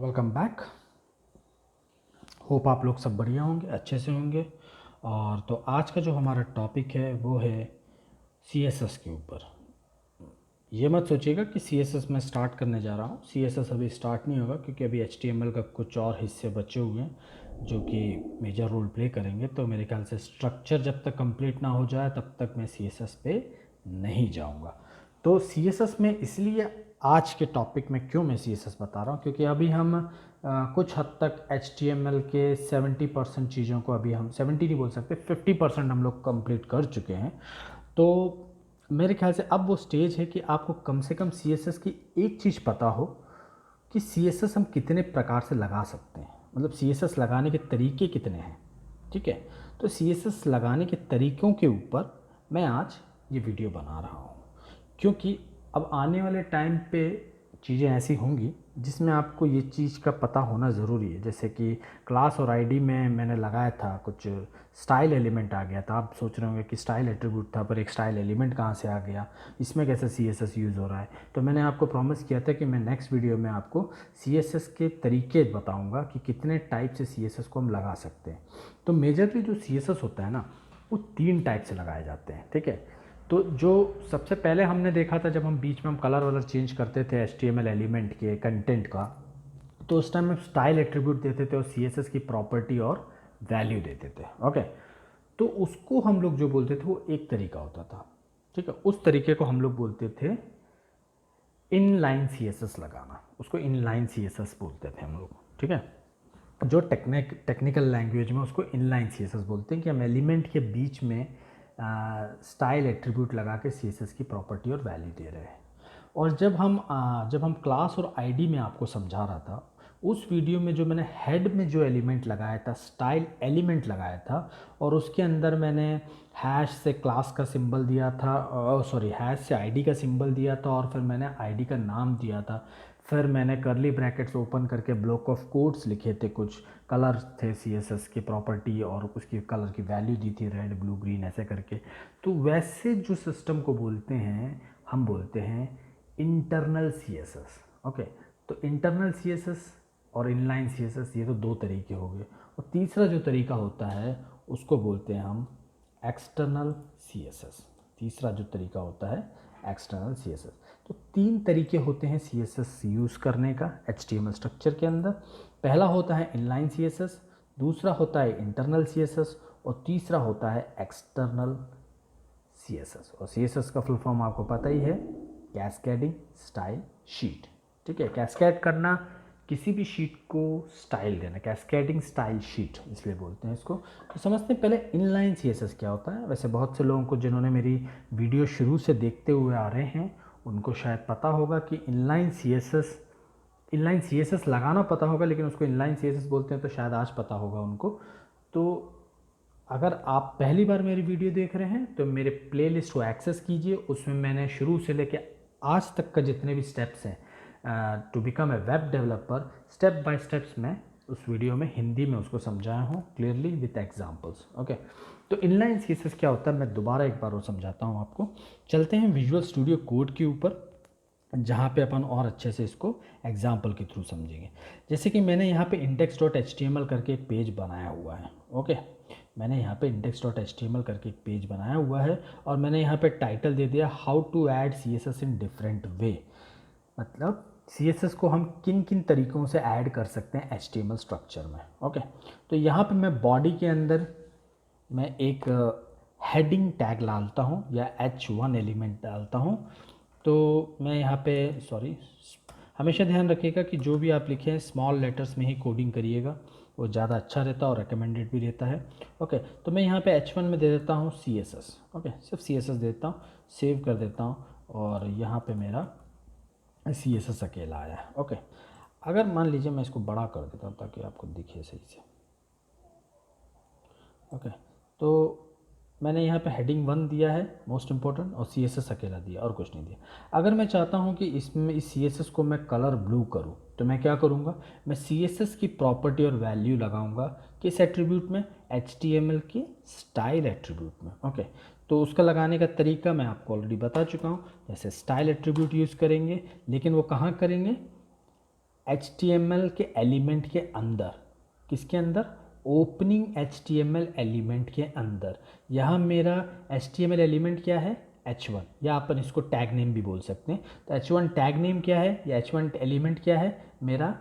Welcome back. Hope आप लोग सब बढ़िया होंगे, अच्छे से होंगे। और तो आज का जो हमारा टॉपिक है वो है CSS के ऊपर। ये मत सोचिएगा कि CSS मैं स्टार्ट करने जा रहा हूँ। CSS अभी स्टार्ट नहीं होगा क्योंकि अभी HTML का कुछ और हिस्से बचे हुए हैं जो कि मेजर रोल प्ले करेंगे। तो मेरे ख्याल से स्ट्रक्चर जब तक कंप्लीट ना हो जाए तब तक मैं CSS पे नहीं जाऊँगा। तो CSS में इसलिए आज के टॉपिक में क्यों मैं CSS बता रहा हूँ, क्योंकि अभी हम कुछ हद तक HTML के 70% चीज़ों को अभी हम 70 नहीं बोल सकते, 50% हम लोग कंप्लीट कर चुके हैं। तो मेरे ख्याल से अब वो स्टेज है कि आपको कम से कम CSS की एक चीज़ पता हो कि CSS हम कितने प्रकार से लगा सकते हैं, मतलब CSS लगाने के तरीके कितने हैं। ठीक है, तो CSS लगाने के तरीक़ों के ऊपर मैं आज ये वीडियो बना रहा हूँ, क्योंकि अब आने वाले टाइम पे चीज़ें ऐसी होंगी जिसमें आपको ये चीज़ का पता होना ज़रूरी है। जैसे कि क्लास और आईडी में मैंने लगाया था कुछ स्टाइल एलिमेंट आ गया था। आप सोच रहे होंगे कि स्टाइल एट्रीब्यूट था पर एक स्टाइल एलिमेंट कहाँ से आ गया, इसमें कैसे CSS यूज़ हो रहा है। तो मैंने आपको प्रॉमिस किया था कि मैं नेक्स्ट वीडियो में आपको CSS के तरीके बताऊँगा कि कितने टाइप से CSS को हम लगा सकते हैं। तो मेजरली जो CSS होता है ना, वो 3 टाइप से लगाए जाते हैं। ठीक है, तो जो सबसे पहले हमने देखा था जब हम बीच में हम कलर वलर चेंज करते थे HTML एलिमेंट के कंटेंट का, तो उस टाइम हम स्टाइल एट्रीब्यूट देते थे और CSS की प्रॉपर्टी और वैल्यू देते थे। ओके, तो उसको हम लोग जो बोलते थे वो एक तरीका होता था। ठीक है, उस तरीके को हम लोग बोलते थे इनलाइन CSS लगाना, उसको इनलाइन CSS बोलते थे हम लोग। ठीक है, जो टेक्निकल लैंग्वेज में उसको इनलाइन CSS बोलते हैं कि हम एलिमेंट के बीच में स्टाइल एट्रीब्यूट लगा के CSS की प्रॉपर्टी और वैल्यू दे रहे हैं। और जब हम क्लास और आईडी में आपको समझा रहा था, उस वीडियो में जो मैंने हेड में जो एलिमेंट लगाया था, स्टाइल एलिमेंट लगाया था, और उसके अंदर मैंने हैश से क्लास का सिंबल दिया था, हैश से आईडी का सिंबल दिया था, और फिर मैंने आईडी का नाम दिया था। फिर मैंने करली ब्रैकेट्स ओपन करके ब्लॉक ऑफ कोड्स लिखे थे, कुछ कलर थे CSS की प्रॉपर्टी और उसकी कलर की वैल्यू दी थी, रेड ब्लू ग्रीन ऐसे करके। तो वैसे जो सिस्टम को बोलते हैं, हम बोलते हैं इंटरनल CSS। ओके, तो इंटरनल CSS और इनलाइन CSS ये तो दो तरीके हो गए, और तीसरा जो तरीका होता है उसको बोलते हैं हम एक्सटर्नल CSS। तीसरा जो तरीका होता है एक्सटर्नल CSS। तो 3 तरीके होते हैं CSS यूज़ करने का HTML स्ट्रक्चर के अंदर। पहला होता है इनलाइन CSS, दूसरा होता है इंटरनल CSS, और तीसरा होता है एक्सटर्नल CSS। और CSS का फुल फॉर्म आपको पता ही है, कैस्केडिंग स्टाइल शीट। ठीक है, कैस्केड करना, किसी भी शीट को स्टाइल देना, कैस्केडिंग स्टाइल शीट इसलिए बोलते हैं इसको। तो समझते हैं पहले इनलाइन CSS क्या होता है। वैसे बहुत से लोगों को जिन्होंने मेरी वीडियो शुरू से देखते हुए आ रहे हैं उनको शायद पता होगा कि इनलाइन CSS लगाना पता होगा, लेकिन उसको इनलाइन CSS बोलते हैं, तो शायद आज पता होगा उनको। तो अगर आप पहली बार मेरी वीडियो देख रहे हैं तो मेरे प्लेलिस्ट को एक्सेस कीजिए, उसमें मैंने शुरू से लेके आज तक का जितने भी स्टेप्स हैं to become a web developer, step by steps मैं उस वीडियो में हिंदी में उसको समझाया हूँ क्लियरली विथ एग्जांपल्स। ओके, तो इनलाइन CSS क्या होता है मैं दोबारा एक बार वो समझाता हूँ आपको। चलते हैं विजुअल स्टूडियो कोड के ऊपर, जहाँ पे अपन और अच्छे से इसको एग्जाम्पल के थ्रू समझेंगे। जैसे कि मैंने यहाँ पे index.html करके एक पेज बनाया हुआ है। ओके, मैंने यहाँ पे index.html करके एक पेज बनाया हुआ है, और मैंने यहाँ पे टाइटल दे दिया how to add CSS in different way. मतलब CSS को हम किन किन तरीक़ों से ऐड कर सकते हैं HTML स्ट्रक्चर में। ओके, तो यहाँ पे मैं बॉडी के अंदर मैं एक हेडिंग टैग डालता हूँ या H1 एलिमेंट डालता हूँ। तो मैं यहाँ पे हमेशा ध्यान रखिएगा कि जो भी आप लिखें स्मॉल लेटर्स में ही कोडिंग करिएगा, वो ज़्यादा अच्छा रहता है और रिकमेंडेड भी रहता है। ओके, तो मैं यहाँ पे H1 में दे देता हूँ CSS। ओके, सिर्फ CSS देता हूँ, सेव कर देता हूँ, और यहाँ पे मेरा CSS अकेला आया है। ओके, अगर मान लीजिए मैं इसको बड़ा कर देता हूँ ताकि आपको दिखे सही से। ओके, तो मैंने यहाँ पे हेडिंग 1 दिया है मोस्ट इम्पोर्टेंट, और CSS अकेला दिया और कुछ नहीं दिया। अगर मैं चाहता हूँ कि इसमें इस CSS को मैं कलर ब्लू करूँ तो मैं क्या करूँगा, मैं CSS की प्रॉपर्टी और वैल्यू लगाऊंगा किस एट्रीब्यूट में, HTML के स्टाइल एट्रीब्यूट में। ओके, तो उसका लगाने का तरीका मैं आपको ऑलरेडी बता चुका हूँ। जैसे स्टाइल एट्रीब्यूट यूज़ करेंगे, लेकिन वो कहाँ करेंगे, HTML के एलिमेंट के अंदर, किसके अंदर, ओपनिंग HTML एलिमेंट के अंदर। यहाँ मेरा HTML एलिमेंट क्या है, H1, या अपन इसको टैग नेम भी बोल सकते हैं। तो H1 टैग नेम क्या है, या H1 एलिमेंट क्या है, मेरा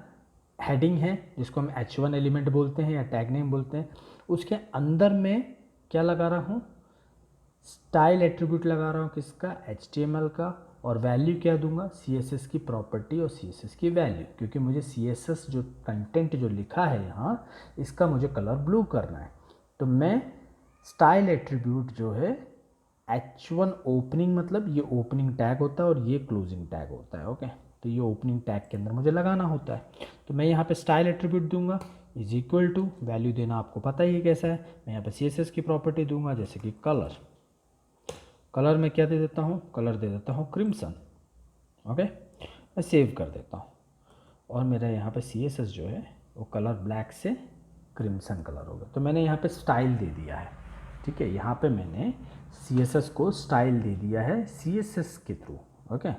हेडिंग है जिसको हम H1 एलिमेंट बोलते हैं या टैग नेम बोलते हैं। उसके अंदर में क्या लगा रहा हूँ, स्टाइल एट्रीब्यूट लगा रहा हूँ, किसका, HTML का, और वैल्यू क्या दूंगा, CSS की प्रॉपर्टी और CSS की वैल्यू, क्योंकि मुझे CSS जो कंटेंट जो लिखा है यहाँ, इसका मुझे कलर ब्लू करना है। तो मैं स्टाइल एट्रीब्यूट जो है H1 ओपनिंग, मतलब ये ओपनिंग टैग होता है और ये क्लोजिंग टैग होता है। ओके, तो ये ओपनिंग टैग के अंदर मुझे लगाना होता है। तो मैं यहाँ पे स्टाइल एट्रीब्यूट दूंगा इज इक्वल टू, वैल्यू देना आपको पता ही है कैसा है, मैं यहाँ पे CSS की प्रॉपर्टी दूंगा जैसे कि कलर। कलर में क्या दे देता हूँ, कलर दे देता हूँ क्रिम्सन। ओके, मैं सेव कर देता हूँ और मेरा यहाँ पे CSS जो है वो कलर ब्लैक से क्रिम्सन कलर हो गया। तो मैंने यहाँ पे स्टाइल दे दिया है, ठीक है, यहाँ पे मैंने CSS को स्टाइल दे दिया है CSS के थ्रू। ओके,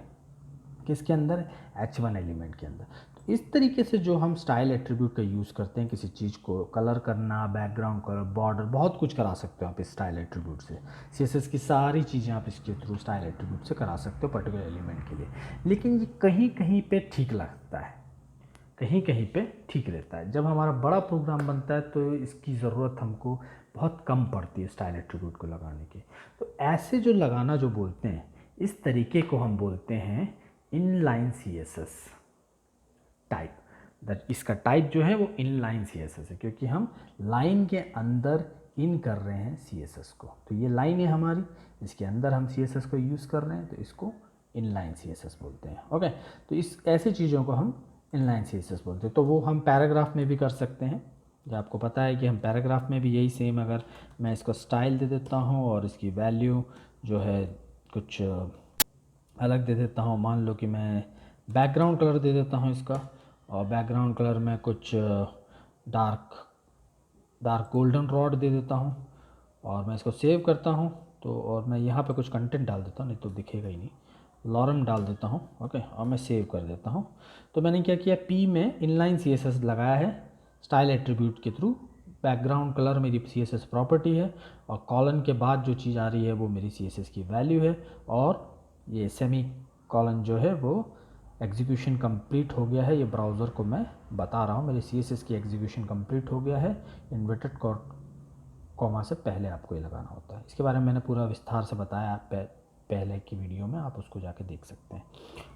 किसके अंदर, H1 एलिमेंट के अंदर। तो इस तरीके से जो हम स्टाइल एट्रीब्यूट का यूज़ करते हैं, किसी चीज़ को कलर करना, बैकग्राउंड कलर, बॉर्डर, बहुत कुछ करा सकते हो आप इस स्टाइल एट्रीब्यूट से। CSS की सारी चीज़ें आप इसके थ्रू स्टाइल एट्रीब्यूट से करा सकते हो पर्टिकुलर एलिमेंट के लिए। लेकिन ये कहीं कहीं पे ठीक लगता है, कहीं कहीं पे ठीक रहता है। जब हमारा बड़ा प्रोग्राम बनता है तो इसकी ज़रूरत हमको बहुत कम पड़ती है स्टाइल एट्रीब्यूट को लगाने की। तो ऐसे जो लगाना जो बोलते हैं, इस तरीके को हम बोलते हैं इनलाइन CSS टाइप। दैट इसका टाइप जो है वो इनलाइन CSS है, क्योंकि हम लाइन के अंदर इन कर रहे हैं CSS को। तो ये लाइन है हमारी, इसके अंदर हम CSS को यूज़ कर रहे हैं, तो इसको इनलाइन CSS बोलते हैं। ओके, तो इस ऐसी चीज़ों को हम इनलाइन CSS बोलते हैं। तो वो हम पैराग्राफ में भी कर सकते हैं, जो आपको पता है कि हम पैराग्राफ में भी यही सेम, अगर मैं इसको स्टाइल दे देता हूँ और इसकी वैल्यू जो है कुछ अलग दे देता हूँ, मान लो कि मैं बैकग्राउंड कलर दे देता हूँ इसका, और बैकग्राउंड कलर में कुछ डार्क गोल्डन रॉड दे देता हूँ, और मैं इसको सेव करता हूँ। तो और मैं यहाँ पे कुछ कंटेंट डाल देता हूँ, नहीं तो दिखेगा ही नहीं, लॉरम डाल देता हूँ। ओके, और मैं सेव कर देता हूँ। तो मैंने क्या किया, P में इनलाइन CSS लगाया है स्टाइल एट्रीब्यूट के थ्रू। बैकग्राउंड कलर मेरी CSS प्रॉपर्टी है, और कॉलन के बाद जो चीज़ आ रही है वो मेरी CSS की वैल्यू है, और ये सेमी कॉलन जो है वो एग्जीक्यूशन कंप्लीट हो गया है। ये ब्राउज़र को मैं बता रहा हूँ मेरे CSS की एग्जीक्यूशन कंप्लीट हो गया है। इन्वर्टेड कॉमा से पहले आपको ये लगाना होता है। इसके बारे में मैंने पूरा विस्तार से बताया पहले की वीडियो में, आप उसको जाके देख सकते हैं।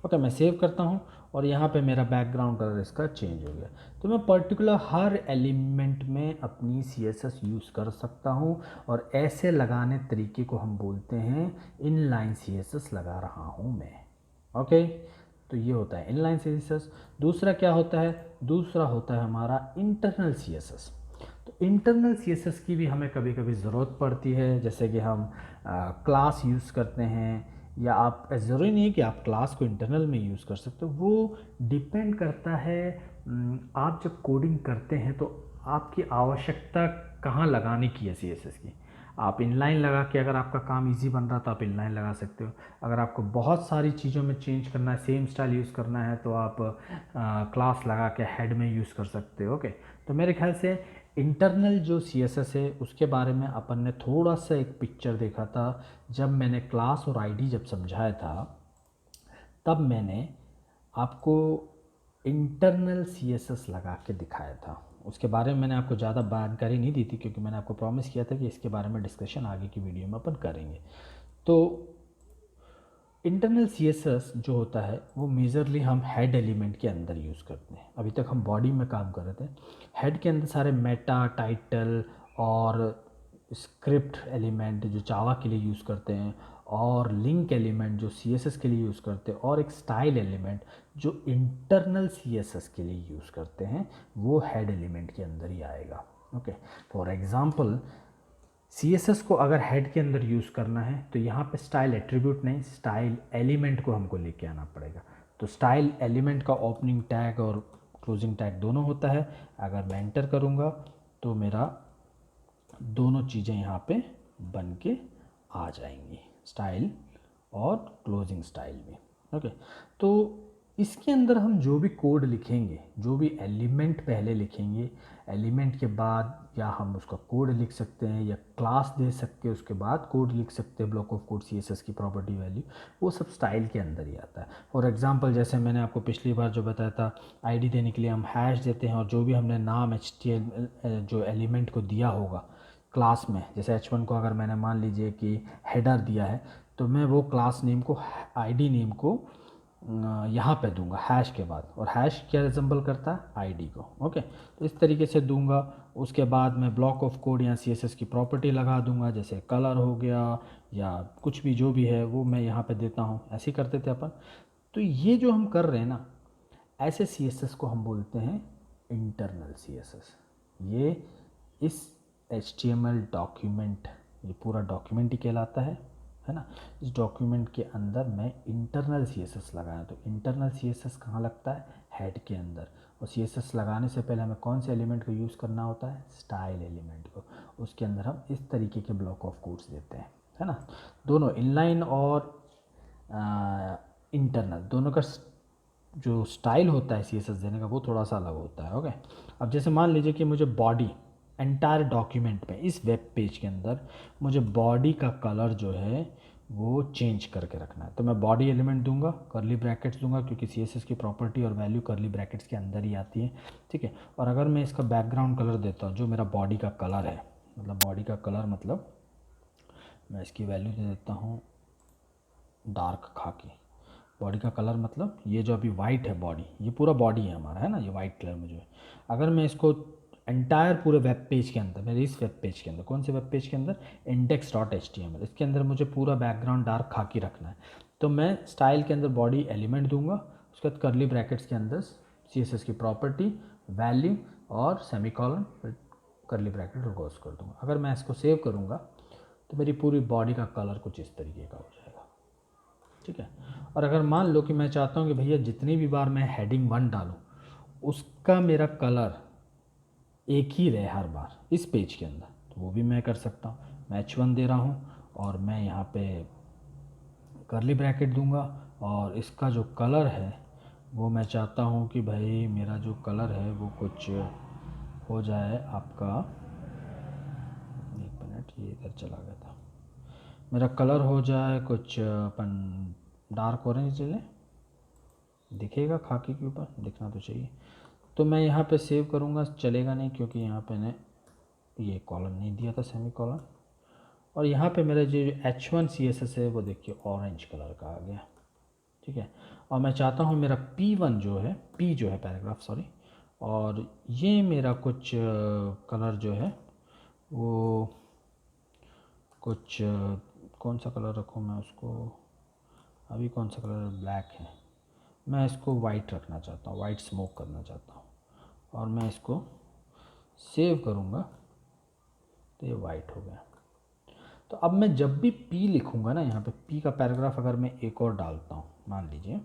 ओके, मैं सेव करता हूँ और यहाँ पे मेरा बैकग्राउंड कलर इसका चेंज हो गया। तो मैं पर्टिकुलर हर एलिमेंट में अपनी CSS यूज़ कर सकता हूँ, और ऐसे लगाने तरीके को हम बोलते हैं इनलाइन CSS लगा रहा हूँ मैं। ओके, तो ये होता है इनलाइन CSS। दूसरा क्या होता है, दूसरा होता है हमारा इंटरनल CSS। तो इंटरनल CSS की भी हमें कभी कभी ज़रूरत पड़ती है, जैसे कि हम क्लास यूज़ करते हैं, या आप ज़रूरी नहीं है कि आप क्लास को इंटरनल में यूज़ कर सकते हो, वो डिपेंड करता है आप जब कोडिंग करते हैं तो आपकी आवश्यकता कहाँ लगाने की है CSS की। आप इनलाइन लगा के, अगर आपका काम इजी बन रहा तो आप इनलाइन लगा सकते हो। अगर आपको बहुत सारी चीज़ों में चेंज करना है, सेम स्टाइल यूज़ करना है, तो आप क्लास लगा के हेड में यूज़ कर सकते हो। ओके, तो मेरे ख्याल से इंटरनल जो CSS है उसके बारे में अपन ने थोड़ा सा एक पिक्चर देखा था जब मैंने क्लास और आईडी जब समझाया था, तब मैंने आपको इंटरनल CSS लगा के दिखाया था। उसके बारे में मैंने आपको ज़्यादा जानकारी नहीं दी थी, क्योंकि मैंने आपको प्रॉमिस किया था कि इसके बारे में डिस्कशन आगे की वीडियो में अपन करेंगे। तो इंटरनल CSS जो होता है वो मेजरली हम हेड एलिमेंट के अंदर यूज़ करते हैं। अभी तक हम बॉडी में काम कर रहे थे, हेड के अंदर सारे मेटा, टाइटल और स्क्रिप्ट एलिमेंट जो जावा के लिए यूज़ करते हैं, और लिंक एलिमेंट जो CSS के लिए यूज़ करते हैं, और एक स्टाइल एलिमेंट जो इंटरनल CSS के लिए यूज़ करते हैं, वो हेड एलिमेंट के अंदर ही आएगा। ओके, फॉर एग्जांपल CSS को अगर हेड के अंदर यूज़ करना है तो यहाँ पे स्टाइल एट्रीब्यूट नहीं, स्टाइल एलिमेंट को हमको लेके आना पड़ेगा। तो स्टाइल एलिमेंट का ओपनिंग टैग और क्लोजिंग टैग दोनों होता है। अगर मैं एंटर करूँगा तो मेरा दोनों चीज़ें यहाँ पे बन के आ जाएंगी, स्टाइल और क्लोजिंग स्टाइल में। ओके, तो इसके अंदर हम जो भी कोड लिखेंगे, जो भी एलिमेंट पहले लिखेंगे, एलिमेंट के बाद या हम उसका कोड लिख सकते हैं या क्लास दे सकते हैं, उसके बाद कोड लिख सकते हैं, ब्लॉक ऑफ कोड सीएसएस की प्रॉपर्टी वैल्यू, वो सब स्टाइल के अंदर ही आता है। फॉर एग्जांपल जैसे मैंने आपको पिछली बार जो बताया था, आईडी देने के लिए हम हैश देते हैं और जो भी हमने नाम एचटीएमएल जो एलिमेंट को दिया होगा क्लास में, जैसे h1 को अगर मैंने मान लीजिए कि हेडर दिया है, तो मैं वो क्लास नेम को, आईडी नेम को यहाँ पे दूंगा हैश के बाद, और हैश क्या रिजेंबल करता है, आईडी को। ओके, तो इस तरीके से दूंगा। उसके बाद मैं ब्लॉक ऑफ कोड या सीएसएस की प्रॉपर्टी लगा दूंगा, जैसे कलर हो गया या कुछ भी जो भी है वो मैं यहाँ पे देता हूँ। ऐसे ही करते थे अपन। तो ये जो हम कर रहे हैं ना, ऐसे सीएसएस को हम बोलते हैं इंटरनल सीएसएस। ये इस HTML डॉक्यूमेंट, ये पूरा डॉक्यूमेंट ही कहलाता है ना। इस डॉक्यूमेंट के अंदर मैं इंटरनल सीएसएस लगाया, तो इंटरनल सीएसएस कहाँ लगता है, हेड के अंदर। और सीएसएस लगाने से पहले हमें कौन से एलिमेंट को यूज़ करना होता है, स्टाइल एलिमेंट को। उसके अंदर हम इस तरीके के ब्लॉक ऑफ कोड्स देते हैं, है ना। दोनों इनलाइन और इंटरनल, दोनों का जो स्टाइल होता है सीएसएस देने का वो थोड़ा सा अलग होता है। ओके, अब जैसे मान लीजिए कि मुझे बॉडी एंटायर डॉक्यूमेंट में, इस वेब पेज के अंदर मुझे बॉडी का कलर जो है वो चेंज करके रखना है, तो मैं बॉडी एलिमेंट दूंगा, करली ब्रैकेट्स दूंगा, क्योंकि सीएसएस की प्रॉपर्टी और वैल्यू करली ब्रैकेट्स के अंदर ही आती है, ठीक है। और अगर मैं इसका बैकग्राउंड कलर देता हूँ, जो मेरा बॉडी का कलर है, मतलब बॉडी का कलर मतलब मैं इसकी वैल्यू दे देता हूँ डार्क खाकी। बॉडी का कलर मतलब ये जो अभी वाइट है बॉडी, ये पूरा बॉडी है हमारा, है ना, ये वाइट कलर में जो है। अगर मैं इसको एंटायर पूरे वेब पेज के अंदर, मेरे इस वेब पेज के अंदर, कौन से वेब पेज के अंदर, index.html, इसके अंदर मुझे पूरा बैकग्राउंड डार्क खाकी रखना है, तो मैं स्टाइल के अंदर बॉडी एलिमेंट दूंगा, उसके बाद करली ब्रैकेट्स के अंदर सीएसएस की प्रॉपर्टी, वैल्यू और सेमीकोलन, करली ब्रैकेट क्लोज कर दूंगा। अगर मैं इसको सेव करूँगा तो मेरी पूरी बॉडी का कलर कुछ इस तरीके का हो जाएगा, ठीक है। और अगर मान लो कि मैं चाहता हूँ कि भैया जितनी भी बार मैं हेडिंग 1 डालूँ उसका मेरा कलर एक ही रहे हर बार इस पेज के अंदर, तो वो भी मैं कर सकता हूँ। मैं h1 दे रहा हूँ और मैं यहाँ पे करली ब्रैकेट दूंगा, और इसका जो कलर है वो मैं चाहता हूँ कि भाई मेरा जो कलर है वो कुछ हो जाए आपका, एक मिनट ये इधर चला गया था, मेरा कलर हो जाए कुछ अपन डार्क ऑरेंज ले लें, दिखेगा खाकी के ऊपर, दिखना तो चाहिए। तो मैं यहाँ पे सेव करूँगा, चलेगा नहीं क्योंकि यहाँ पे ने ये कॉलन नहीं दिया था, सेमी कॉलन। और यहाँ पे मेरा जो H1 CSS है वो देखिए ऑरेंज कलर का आ गया, ठीक है। और मैं चाहता हूँ मेरा P1 जो है, P जो है पैराग्राफ, सॉरी, और ये मेरा कुछ कलर जो है वो कुछ कौन सा कलर रखूँ मैं उसको, अभी कौन सा कलर ब्लैक है, मैं इसको वाइट रखना चाहता हूँ, वाइट स्मोक करना चाहता हूँ, और मैं इसको सेव करूँगा तो ये वाइट हो गया। तो अब मैं जब भी P लिखूँगा ना, यहाँ पे P का पैराग्राफ अगर मैं एक और डालता हूँ, मान लीजिए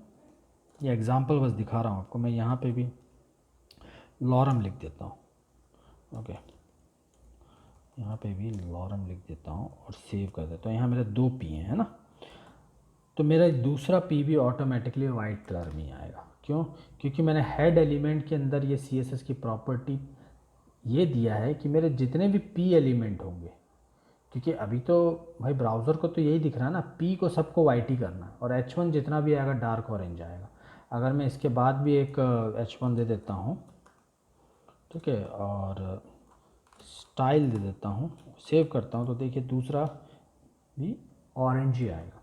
ये एग्जांपल बस दिखा रहा हूँ आपको, मैं यहाँ पे भी लॉरम लिख देता हूँ, ओके, यहाँ पे भी लॉरम लिख देता हूँ और सेव कर देता हूँ। यहाँ मेरे 2 P हैं, है ना, तो मेरा दूसरा P भी ऑटोमेटिकली वाइट कलर में आएगा। क्यों? क्योंकि मैंने हेड एलिमेंट के अंदर ये CSS की प्रॉपर्टी ये दिया है कि मेरे जितने भी P एलिमेंट होंगे, क्योंकि अभी तो भाई ब्राउज़र को तो यही दिख रहा है ना, P को सबको वाइट ही करना है, और H1 जितना भी आएगा डार्क ऑरेंज आएगा। अगर मैं इसके बाद भी एक H1 दे देता हूँ, ठीक है, और स्टाइल दे देता हूँ, सेव करता हूँ, तो देखिए दूसरा भी ऑरेंज ही आएगा।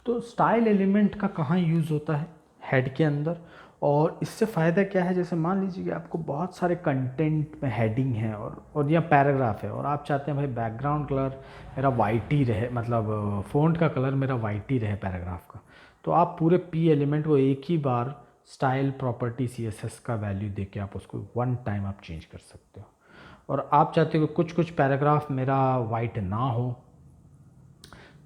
तो स्टाइल एलिमेंट का कहाँ यूज़ होता है, हेड के अंदर। और इससे फ़ायदा क्या है, जैसे मान लीजिए कि आपको बहुत सारे कंटेंट में हेडिंग है और या पैराग्राफ है, और आप चाहते हैं भाई बैकग्राउंड कलर मेरा वाइट ही रहे, मतलब फ़ॉन्ट का कलर मेरा वाइट ही रहे पैराग्राफ का, तो आप पूरे P एलिमेंट को एक ही बार स्टाइल प्रॉपर्टी CSS का वैल्यू दे के आप उसको 1 टाइम आप चेंज कर सकते हो। और आप चाहते हो कि कुछ कुछ पैराग्राफ मेरा वाइट ना हो,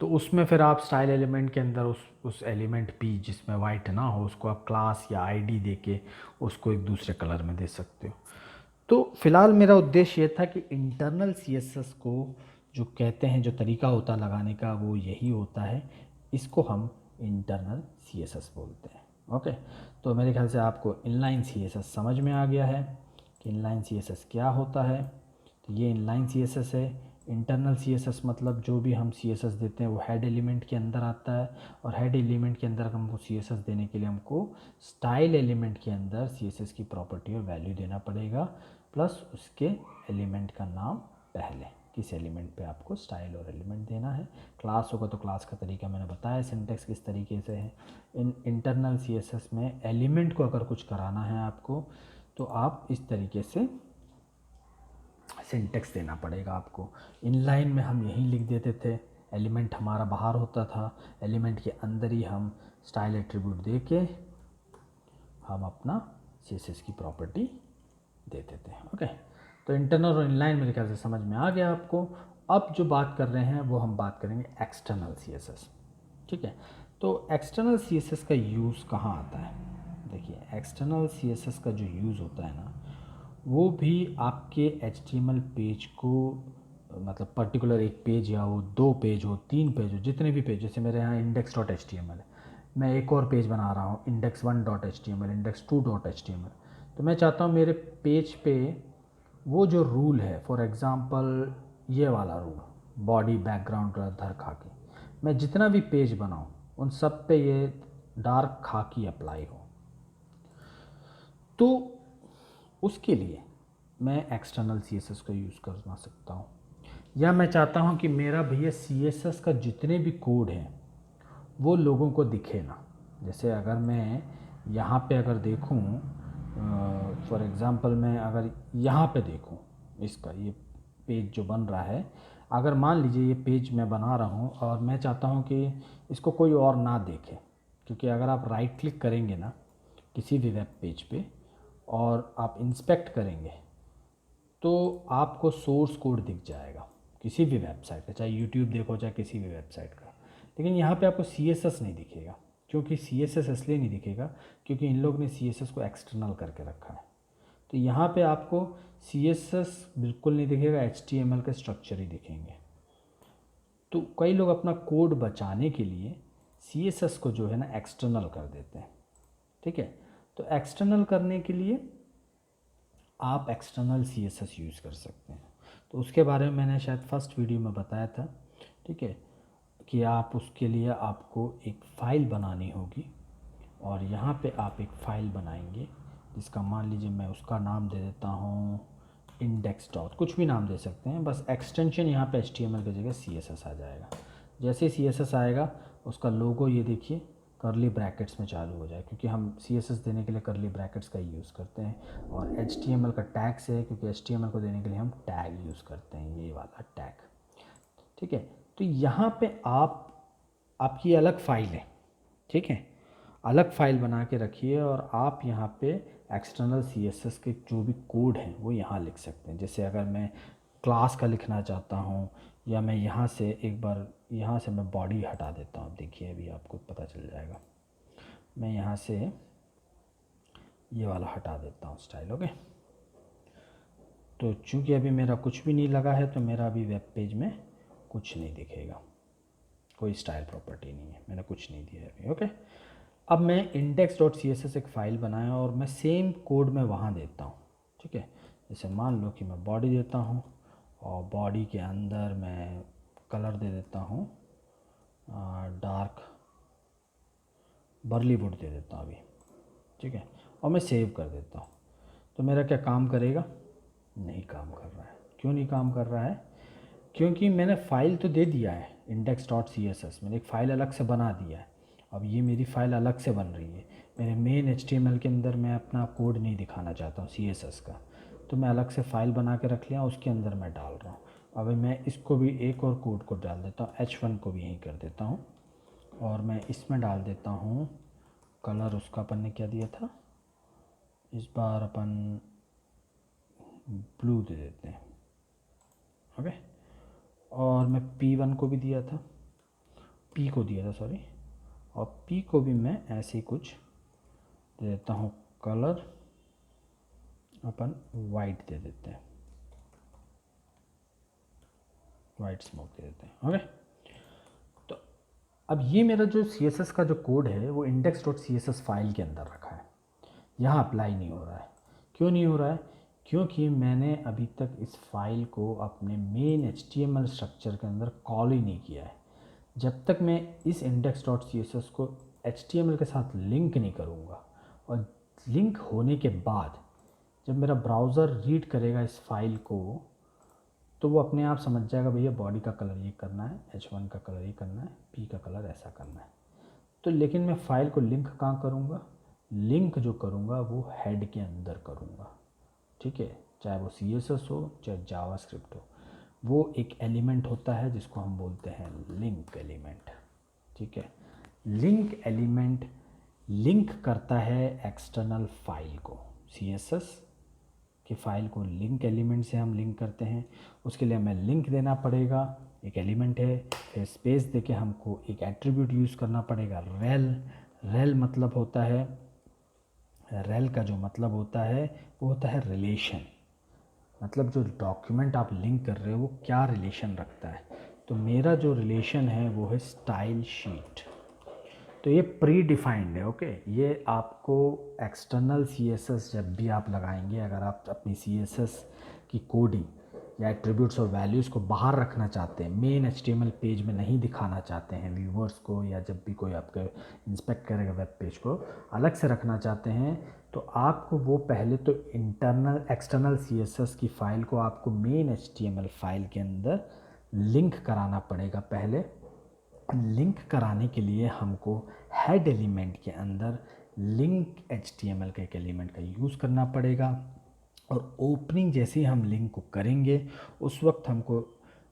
तो उसमें फिर आप स्टाइल एलिमेंट के अंदर उस एलिमेंट P जिसमें वाइट ना हो उसको आप क्लास या आईडी दे के उसको एक दूसरे कलर में दे सकते हो। तो फिलहाल मेरा उद्देश्य ये था कि इंटरनल CSS को जो कहते हैं, जो तरीका होता है लगाने का वो यही होता है, इसको हम इंटरनल CSS बोलते हैं। ओके, तो मेरे ख्याल से आपको इनलाइन सीएसएस समझ में आ गया है कि इनलाइन सीएसएस क्या होता है। तो ये इनलाइन सीएसएस है। इंटरनल सीएसएस मतलब जो भी हम सीएसएस देते हैं वो हेड एलिमेंट के अंदर आता है, और हेड एलिमेंट के अंदर हमको सीएसएस देने के लिए हमको स्टाइल एलिमेंट के अंदर सीएसएस की प्रॉपर्टी और वैल्यू देना पड़ेगा, प्लस उसके एलिमेंट का नाम पहले, किस एलिमेंट पे आपको स्टाइल और एलिमेंट देना है। क्लास होगा तो क्लास का तरीका मैंने बताया, सिंटेक्स किस तरीके से है। इन इंटरनल सीएसएस में एलिमेंट को अगर कुछ कराना है आपको, तो आप इस तरीके से सिंटेक्स देना पड़ेगा आपको। इनलाइन में हम यहीं लिख देते थे, एलिमेंट हमारा बाहर होता था, एलिमेंट के अंदर ही हम स्टाइल एट्रीब्यूट दे के हम अपना सीएसएस की प्रॉपर्टी देते थे। ओके, तो इंटरनल और इनलाइन मेरे ख्याल से समझ में आ गया आपको। अब जो बात कर रहे हैं वो हम बात करेंगे एक्सटर्नल सीएसएस। ठीक है, तो एक्सटर्नल सीएसएस का यूज़ कहाँ आता है? देखिए, एक्सटर्नल सीएसएस का जो यूज़ होता है ना, वो भी आपके एचटीएमएल पेज को, मतलब पर्टिकुलर एक पेज या वो 2 पेज हो, 3 पेज हो, जितने भी पेज, जैसे मेरे यहाँ index dot H T M L है, मैं एक और पेज बना रहा हूँ index 1 dot H T M L, index 2 dot H T M L. तो मैं चाहता हूँ मेरे पेज पे वो जो रूल है, फॉर एग्ज़ाम्पल ये वाला रूल, बॉडी बैकग्राउंड कलर धर खाकी, मैं जितना भी पेज बनाऊँ उन सब पे ये डार्क खाकी अप्लाई हो, तो उसके लिए मैं एक्सटर्नल सीएसएस का यूज़ करना सकता हूँ। या मैं चाहता हूँ कि मेरा भैया सीएसएस का जितने भी कोड हैं वो लोगों को दिखे ना। जैसे अगर मैं यहाँ पे अगर देखूँ, फॉर एग्ज़ाम्पल मैं अगर यहाँ पे देखूँ, इसका ये पेज जो बन रहा है, अगर मान लीजिए ये पेज मैं बना रहा हूँ और मैं चाहता हूँ कि इसको कोई और ना देखे, क्योंकि अगर आप राइट क्लिक करेंगे ना किसी भी वेब पेज पे और आप इंस्पेक्ट करेंगे तो आपको सोर्स कोड दिख जाएगा किसी भी वेबसाइट का, चाहे यूट्यूब देखो चाहे किसी भी वेबसाइट का। लेकिन यहाँ पे आपको सीएसएस नहीं दिखेगा। क्योंकि सीएसएस इसलिए नहीं दिखेगा क्योंकि इन लोग ने सीएसएस को एक्सटर्नल करके रखा है। तो यहाँ पे आपको सीएसएस बिल्कुल नहीं दिखेगा, एचटीएमएल के स्ट्रक्चर ही दिखेंगे। तो कई लोग अपना कोड बचाने के लिए सीएसएस को जो है ना एक्सटर्नल कर देते हैं। ठीक है, तो एक्सटर्नल करने के लिए आप एक्सटर्नल सीएसएस यूज़ कर सकते हैं। तो उसके बारे में मैंने शायद फर्स्ट वीडियो में बताया था। ठीक है, कि आप उसके लिए आपको एक फ़ाइल बनानी होगी, और यहाँ पे आप एक फ़ाइल बनाएंगे जिसका मान लीजिए मैं उसका नाम दे देता हूँ इंडेक्स डॉट, कुछ भी नाम दे सकते हैं, बस एक्सटेंशन यहाँ पे एचटीएमएल की जगह सीएसएस आ जाएगा। जैसे ही सीएसएस आएगा उसका लोगो ये देखिए करली ब्रैकेट्स में चालू हो जाए, क्योंकि हम सीएसएस देने के लिए करली ब्रैकेट्स का यूज़ करते हैं। और एचटीएमएल का टैग से है, क्योंकि एचटीएमएल को देने के लिए हम टैग यूज़ करते हैं, ये वाला टैग। ठीक है, तो यहाँ पे आपकी अलग फ़ाइल है। ठीक है, अलग फ़ाइल बना के रखिए और आप यहाँ पे एक्सटर्नल सीएसएस के जो भी कोड हैं वो यहाँ लिख सकते हैं। जैसे अगर मैं क्लास का लिखना चाहता हूँ, या मैं यहाँ से एक बार यहाँ से मैं बॉडी हटा देता हूँ, देखिए अभी आपको पता चल जाएगा। मैं यहाँ से ये वाला हटा देता हूँ स्टाइल। ओके, तो चूँकि अभी मेरा कुछ भी नहीं लगा है तो मेरा अभी वेब पेज में कुछ नहीं दिखेगा, कोई स्टाइल प्रॉपर्टी नहीं है, मैंने कुछ नहीं दिया है अभी। ओके, अब मैं index dot C S S एक फ़ाइल बनाया और मैं सेम कोड में वहाँ देता हूँ। ठीक है, जैसे मान लो कि मैं बॉडी देता हूँ और बॉडी के अंदर मैं कलर दे देता हूँ डार्क बर्ली वुड दे देता हूँ अभी। ठीक है, और मैं सेव कर देता हूँ। तो मेरा क्या काम करेगा? नहीं काम कर रहा है। क्यों नहीं काम कर रहा है? क्योंकि मैंने फ़ाइल तो दे दिया है index dot C S S, मैंने एक फ़ाइल अलग से बना दिया है। अब ये मेरी फ़ाइल अलग से बन रही है, मेरे main H T M L के अंदर मैं अपना कोड नहीं दिखाना चाहता हूँ सी एस एस का, तो मैं अलग से फ़ाइल बना के रख लिया, उसके अंदर मैं डाल रहा हूँ। अब मैं इसको भी एक और कोड को डाल देता हूँ, H1 को भी यहीं कर देता हूँ, और मैं इसमें डाल देता हूँ कलर, उसका अपन ने क्या दिया था, इस बार अपन ब्लू दे देते हैं। ओके, और मैं P1 को भी दिया था, P को दिया था सॉरी, और P को भी मैं ऐसे ही कुछ दे देता हूँ, कलर अपन वाइट दे देते हैं, वाइट स्मोक दे देते हैं। ओके, तो अब ये मेरा जो CSS का जो कोड है वो index.css फाइल के अंदर रखा है, यहाँ अप्लाई नहीं हो रहा है। क्यों नहीं हो रहा है? क्योंकि मैंने अभी तक इस फाइल को अपने मेन HTML स्ट्रक्चर के अंदर कॉल ही नहीं किया है। जब तक मैं इस index.css को HTML के साथ लिंक नहीं करूँगा, और लिंक होने के बाद जब मेरा ब्राउज़र रीड करेगा इस फाइल को, तो वो अपने आप समझ जाएगा भैया बॉडी का कलर ये करना है, H1 का कलर ये करना है, P का कलर ऐसा करना है। तो लेकिन मैं फ़ाइल को लिंक कहाँ करूँगा? लिंक जो करूँगा वो हेड के अंदर करूँगा, ठीक है। चाहे वो CSS हो चाहे जावास्क्रिप्ट हो, वो एक एलिमेंट होता है जिसको हम बोलते हैं लिंक एलिमेंट, ठीक है। लिंक एलिमेंट लिंक करता है एक्सटर्नल फाइल को, CSS कि फ़ाइल को लिंक एलिमेंट से हम लिंक करते हैं। उसके लिए हमें लिंक देना पड़ेगा, एक एलिमेंट है, फिर स्पेस देके हमको एक एट्रीब्यूट यूज़ करना पड़ेगा रेल। रेल मतलब होता है, रेल का जो मतलब होता है वो होता है रिलेशन, मतलब जो डॉक्यूमेंट आप लिंक कर रहे हो वो क्या रिलेशन रखता है। तो मेरा जो रिलेशन है वो है स्टाइल शीट। तो ये प्री डिफाइंड है, ओके। ये आपको एक्सटर्नल CSS जब भी आप लगाएंगे, अगर आप अपनी CSS की कोडिंग या एट्रीब्यूट्स और वैल्यूज़ को बाहर रखना चाहते हैं, मेन HTML पेज में नहीं दिखाना चाहते हैं व्यूवर्स को, या जब भी कोई आपके इंस्पेक्ट करेगा वेब पेज को अलग से रखना चाहते हैं, तो आपको वो पहले तो इंटरनल एक्सटर्नल CSS की फ़ाइल को आपको मेन HTML फाइल के अंदर लिंक कराना पड़ेगा। पहले लिंक कराने के लिए हमको हेड एलिमेंट के अंदर लिंक HTML का एक एलिमेंट का यूज़ करना पड़ेगा, और ओपनिंग जैसे ही हम लिंक को करेंगे उस वक्त हमको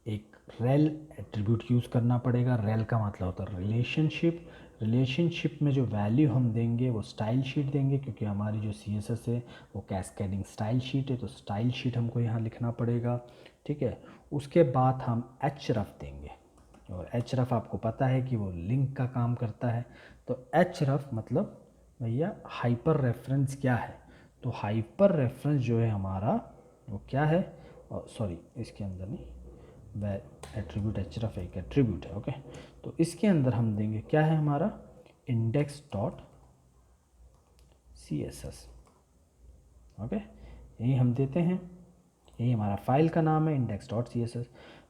एक रेल एट्रीब्यूट यूज़ करना पड़ेगा। रेल का मतलब होता है रिलेशनशिप। रिलेशनशिप में जो वैल्यू हम देंगे वो स्टाइल शीट देंगे, क्योंकि हमारी जो CSS है वो कैस्केडिंग स्टाइल शीट है, तो स्टाइल शीट हमको यहाँ लिखना पड़ेगा, ठीक है। उसके बाद हम href देंगे, और href आपको पता है कि वो लिंक का काम करता है। तो href मतलब भैया हाइपर रेफरेंस क्या है? तो हाइपर रेफरेंस जो है हमारा वो क्या है, सॉरी इसके अंदर नहीं, वह एट्रीब्यूट href एक एट्रीब्यूट है, ओके। तो इसके अंदर हम देंगे क्या है हमारा index.css, ओके। यही हम देते हैं, यही हमारा फाइल का नाम है index.css।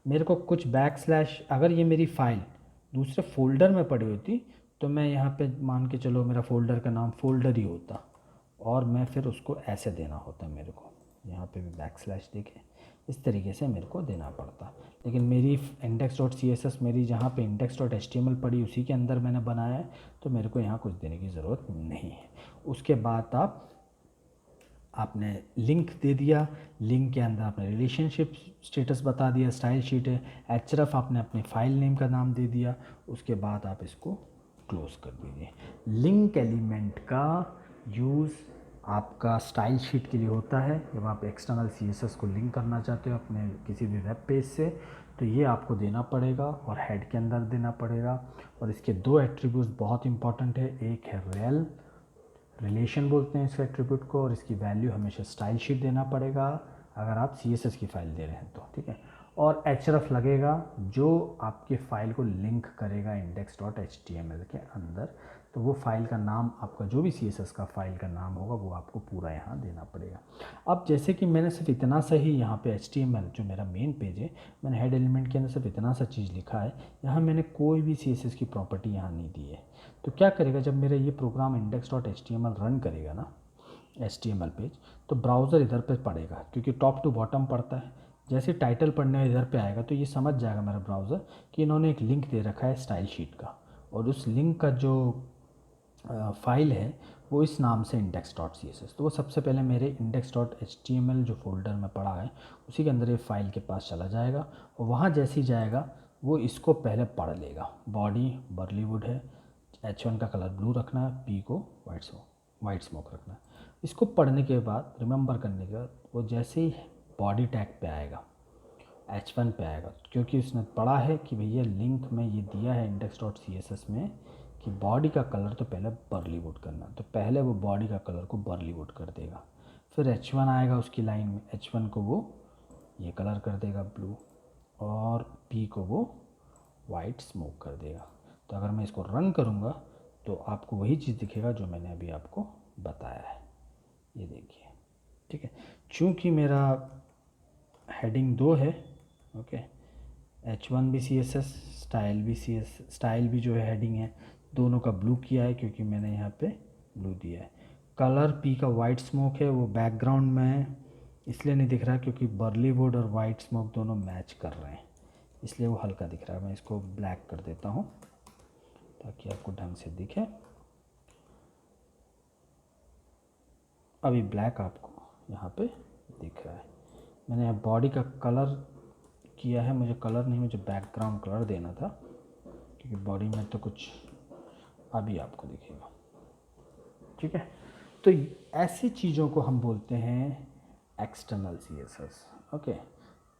मेरे को कुछ बैकस्लैश, अगर ये मेरी फाइल दूसरे फोल्डर में पड़ी होती तो मैं यहाँ पे मान के चलो मेरा फोल्डर का नाम फोल्डर ही होता, और मैं फिर उसको ऐसे देना होता, मेरे को यहाँ पे भी बैकस्लैश देके इस तरीके से मेरे को देना पड़ता। लेकिन मेरी index.css मेरी जहाँ पे index.html पड़ी उसी के अंदर मैंने बनाया है, तो मेरे को यहाँ कुछ देने की ज़रूरत नहीं है। उसके बाद आपने लिंक दे दिया, लिंक के अंदर आपने रिलेशनशिप स्टेटस बता दिया, स्टाइल शीट है, href आपने अपने फाइल नेम का नाम दे दिया, उसके बाद आप इसको क्लोज कर दीजिए। लिंक एलिमेंट का यूज़ आपका स्टाइल शीट के लिए होता है, जब आप एक्सटर्नल CSS को लिंक करना चाहते हो अपने किसी भी वेब पेज से, तो ये आपको देना पड़ेगा और हेड के अंदर देना पड़ेगा। और इसके दो एट्रीब्यूट्स बहुत इंपॉर्टेंट है, एक है रेल, रिलेशन बोलते हैं इस एट्रीब्यूट को, और इसकी वैल्यू हमेशा स्टाइल शीट देना पड़ेगा अगर आप CSS की फ़ाइल दे रहे हैं तो, ठीक है। और href लगेगा जो आपके फ़ाइल को लिंक करेगा index.html के अंदर, तो वो फाइल का नाम आपका जो भी CSS का फाइल का नाम होगा वो आपको पूरा यहाँ देना पड़ेगा। अब जैसे कि मैंने सिर्फ इतना सा ही यहाँ पे HTML जो मेरा मेन पेज है, मैंने हेड एलिमेंट के अंदर सिर्फ इतना सा चीज़ लिखा है, यहाँ मैंने कोई भी CSS की प्रॉपर्टी यहाँ नहीं दी है। तो क्या करेगा, जब मेरा ये प्रोग्राम index.html रन करेगा ना HTML पेज, तो ब्राउज़र इधर पे पड़ेगा, क्योंकि टॉप टू बॉटम पड़ता है। जैसे टाइटल पढ़ने इधर पे आएगा तो ये समझ जाएगा मेरा ब्राउज़र कि इन्होंने एक लिंक दे रखा है स्टाइल शीट का, और उस लिंक का जो फाइल है वो इस नाम से index.css। तो वो सबसे पहले मेरे index.html जो फोल्डर में पड़ा है उसी के अंदर ये फाइल के पास चला जाएगा, और वहाँ जैसे ही जाएगा वो इसको पहले पढ़ लेगा। बॉडी बर्लीवुड है, H1 का कलर ब्लू रखना है, P को वाइट स्मोक रखना है। इसको पढ़ने के बाद, रिमेंबर करने के बाद, वो जैसे ही बॉडी टैग पे आएगा, H1 पे आएगा, क्योंकि उसने पढ़ा है कि भैया लिंक में ये दिया है index.css में कि बॉडी का कलर तो पहले बर्लीवुड करना, तो पहले वो बॉडी का कलर को बर्लीवुड कर देगा। फिर H1 आएगा उसकी लाइन में, H1 को वो ये कलर कर देगा ब्लू, और P को वो वाइट स्मोक कर देगा। तो अगर मैं इसको रन करूँगा तो आपको वही चीज़ दिखेगा जो मैंने अभी आपको बताया है। ये देखिए, ठीक है। चूँकि मेरा हेडिंग 2 है, ओके, H1 भी CSS, स्टाइल भी जो है हेडिंग है, दोनों का ब्लू किया है क्योंकि मैंने यहाँ पे ब्लू दिया है। कलर P का वाइट स्मोक है, वो बैकग्राउंड में है इसलिए नहीं दिख रहा क्योंकि बर्लीवुड और वाइट स्मोक दोनों मैच कर रहे हैं, इसलिए वो हल्का दिख रहा है। मैं इसको ब्लैक कर देता हूँ ताकि आपको ढंग से दिखे। अभी ब्लैक आपको यहाँ पे दिख रहा है। मैंने यहाँ बॉडी का कलर किया है, मुझे कलर नहीं, मुझे बैकग्राउंड कलर देना था क्योंकि बॉडी में तो कुछ अभी आपको दिखेगा, ठीक है। तो ऐसी चीज़ों को हम बोलते हैं एक्सटर्नल CSS, ओके।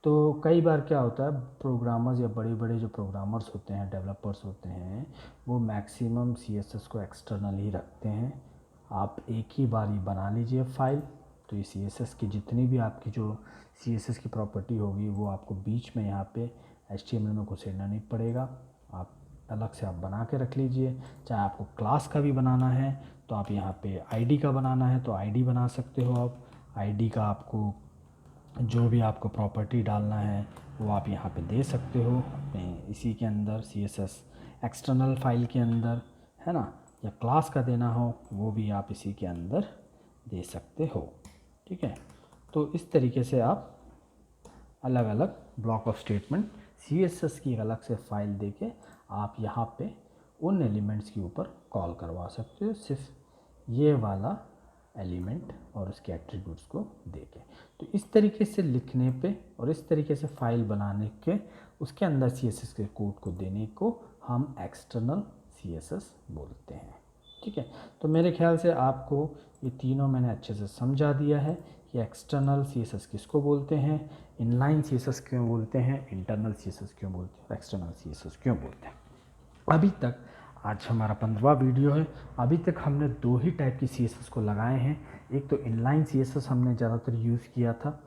तो कई बार क्या होता है, प्रोग्रामर्स या बड़े बड़े जो प्रोग्रामर्स होते हैं, डेवलपर्स होते हैं, वो मैक्सिमम CSS को एक्सटर्नल ही रखते हैं। आप एक ही बार ही बना लीजिए फाइल, तो ये CSS की जितनी भी आपकी जो CSS की प्रॉपर्टी होगी वो आपको बीच में यहाँ पे HTML में घुसेड़ना नहीं पड़ेगा। आप अलग से आप बना के रख लीजिए। चाहे आपको क्लास का भी बनाना है तो आप यहाँ पे ID का बनाना है तो ID बना सकते हो आप। ID का आपको जो भी आपको प्रॉपर्टी डालना है वो आप यहाँ पे दे सकते हो अपने इसी के अंदर CSS एक्सटर्नल फाइल के अंदर, है ना, या क्लास का देना हो वो भी आप इसी के अंदर दे सकते हो, ठीक है। तो इस तरीके से आप अलग अलग ब्लॉक ऑफ स्टेटमेंट CSS की एक अलग से फाइल देके आप यहाँ पे उन एलिमेंट्स के ऊपर कॉल करवा सकते हो, सिर्फ ये वाला एलिमेंट और उसके एट्रीब्यूट्स को देके। तो इस तरीके से लिखने पे और इस तरीके से फाइल बनाने के उसके अंदर CSS के कोड को देने को हम एक्सटर्नल CSS बोलते हैं, ठीक है। तो मेरे ख्याल से आपको ये तीनों मैंने अच्छे से समझा दिया है कि एक्सटर्नल CSS किसको बोलते हैं, इनलाइन CSS क्यों बोलते हैं, इंटरनल CSS क्यों बोलते हैं, एक्सटर्नल CSS क्यों बोलते हैं। अभी तक आज हमारा 15वां वीडियो है। अभी तक हमने 2 ही टाइप की CSS को लगाए हैं। एक तो इनलाइन CSS हमने ज़्यादातर यूज़ किया था,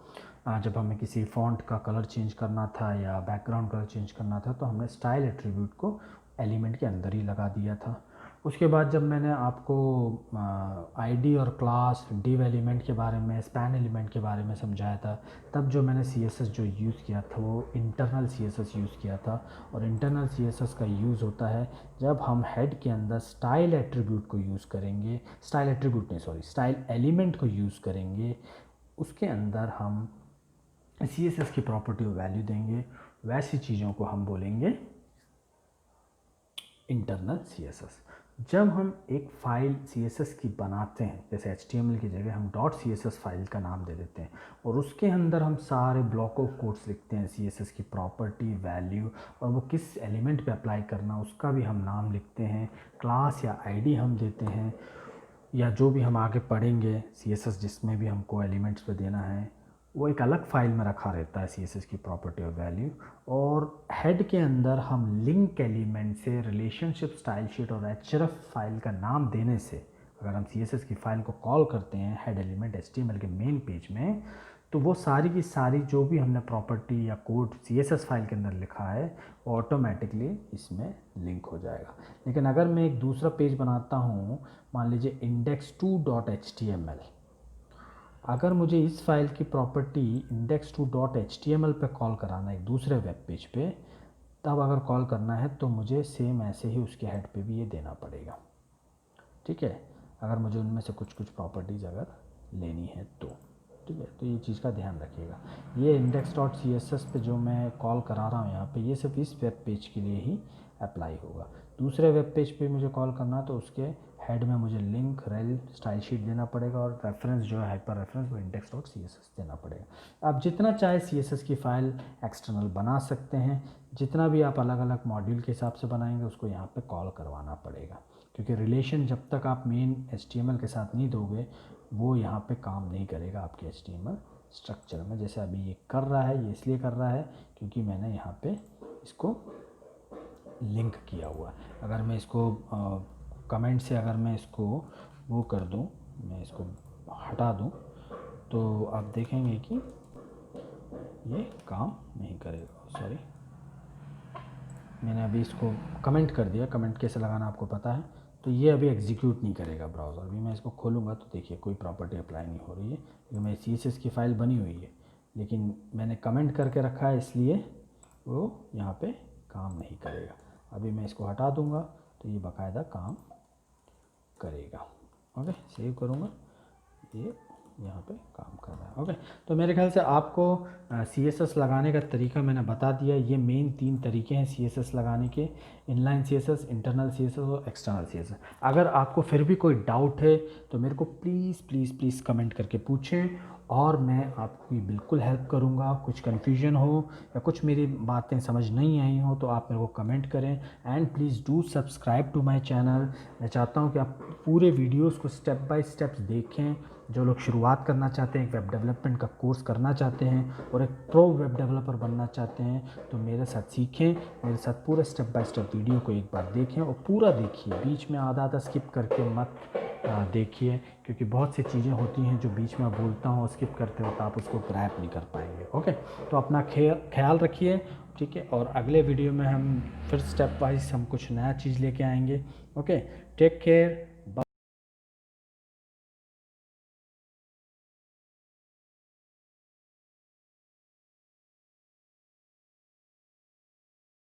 जब हमें किसी फ़ॉन्ट का कलर चेंज करना था या बैकग्राउंड कलर चेंज करना था तो हमने स्टाइल एट्रीब्यूट को एलिमेंट के अंदर ही लगा दिया था। उसके बाद जब मैंने आपको ID और क्लास, डिव एलिमेंट के बारे में, स्पैन एलिमेंट के बारे में समझाया था, तब जो मैंने CSS जो यूज़ किया था वो इंटरनल CSS यूज़ किया था। और इंटरनल CSS का यूज़ होता है जब हम हेड के अंदर स्टाइल एट्रीब्यूट को यूज़ करेंगे, स्टाइल एलिमेंट को यूज़ करेंगे, उसके अंदर हम CSS की प्रॉपर्टी वैल्यू देंगे, वैसी चीज़ों को हम बोलेंगे इंटरनल CSS। जब हम एक फ़ाइल CSS की बनाते हैं, जैसे HTML की जगह हम .css फाइल का नाम दे देते हैं और उसके अंदर हम सारे ब्लॉक ऑफ कोड्स लिखते हैं, CSS की प्रॉपर्टी, वैल्यू और वो किस एलिमेंट पे अप्लाई करना उसका भी हम नाम लिखते हैं, क्लास या ID हम देते हैं, या जो भी हम आगे पढ़ेंगे CSS जिसमें भी हमको एलिमेंट्स पे देना है वो एक अलग फाइल में रखा रहता है CSS की प्रॉपर्टी और वैल्यू। और हेड के अंदर हम लिंक एलिमेंट से रिलेशनशिप, स्टाइल शीट और href फाइल का नाम देने से अगर हम CSS की फ़ाइल को कॉल करते हैं हेड एलिमेंट HTML के मेन पेज में, तो वो सारी की सारी जो भी हमने प्रॉपर्टी या कोड CSS फाइल के अंदर लिखा है वो ऑटोमेटिकली इसमें लिंक हो जाएगा। लेकिन अगर मैं एक दूसरा पेज बनाता हूँ, मान लीजिए index2.html, अगर मुझे इस फाइल की प्रॉपर्टी index2.html पे कॉल कराना है एक दूसरे वेब पेज पे, तब अगर कॉल करना है तो मुझे सेम ऐसे ही उसके हेड पे भी ये देना पड़ेगा, ठीक है, अगर मुझे उनमें से कुछ कुछ प्रॉपर्टीज़ अगर लेनी है तो, ठीक है। तो ये चीज़ का ध्यान रखिएगा। ये index.css पे जो मैं कॉल करा रहा हूँ यहाँ पे, ये सिर्फ इस वेब पेज के लिए ही अप्लाई होगा। दूसरे वेब पेज पे मुझे कॉल करना है तो उसके हेड में मुझे लिंक, रेल, स्टाइल शीट देना पड़ेगा और रेफरेंस जो है हाइपर रेफरेंस वो index.css देना पड़ेगा। आप जितना चाहे CSS की फ़ाइल एक्सटर्नल बना सकते हैं, जितना भी आप अलग अलग मॉड्यूल के हिसाब से बनाएंगे उसको यहाँ पे कॉल करवाना पड़ेगा, क्योंकि रिलेशन जब तक आप मेन HTML के साथ नहीं दोगे वो यहाँ पे काम नहीं करेगा आपके HTML स्ट्रक्चर में। जैसे अभी ये कर रहा है, ये इसलिए कर रहा है क्योंकि मैंने यहाँ पे इसको लिंक किया हुआ है। अगर मैं इसको कमेंट से अगर मैं इसको वो कर दूँ, मैं इसको हटा दूँ, तो आप देखेंगे कि ये काम नहीं करेगा। सॉरी, मैंने अभी इसको कमेंट कर दिया, कमेंट कैसे लगाना आपको पता है। तो ये अभी एग्जीक्यूट नहीं करेगा ब्राउज़र। अभी मैं इसको खोलूँगा तो देखिए कोई प्रॉपर्टी अप्लाई नहीं हो रही है, क्योंकि मेरी CSS की फ़ाइल बनी हुई है, लेकिन मैंने कमेंट करके रखा है इसलिए वो यहाँ पे काम नहीं करेगा। अभी मैं इसको हटा दूँगा तो ये बाकायदा काम करेगा। ओके, सेव करूँगा, ये यहाँ पे काम कर रहा है। ओके, तो मेरे ख्याल से आपको CSS लगाने का तरीका मैंने बता दिया। ये मेन 3 तरीके हैं CSS लगाने के, इनलाइन CSS, इंटरनल CSS और एक्सटर्नल CSS। अगर आपको फिर भी कोई डाउट है तो मेरे को प्लीज़ प्लीज़ प्लीज़ कमेंट करके पूछें और मैं आपकी बिल्कुल हेल्प करूँगा। कुछ कन्फ्यूजन हो या कुछ मेरी बातें समझ नहीं आई हो तो आप मेरे को कमेंट करें। And please do subscribe to my channel. मैं चाहता हूँ कि आप पूरे वीडियोस को स्टेप बाय स्टेप देखें। जो लोग शुरुआत करना चाहते हैं, एक वेब डेवलपमेंट का कोर्स करना चाहते हैं और एक प्रो वेब डेवलपर बनना चाहते हैं तो मेरे साथ सीखें, मेरे साथ पूरे स्टेप बाय स्टेप वीडियो को एक बार देखें और पूरा देखिए, बीच में आधा आधा स्किप करके मत देखिए, क्योंकि बहुत सी चीज़ें होती हैं जो बीच में बोलता हूँ स्किप करते वक्त आप उसको ग्रैब नहीं कर पाएंगे। ओके, तो अपना ख्याल रखिए, ठीक है। और अगले वीडियो में हम फिर स्टेप वाइज हम कुछ नया चीज़ लेके आएंगे। Okay, take care.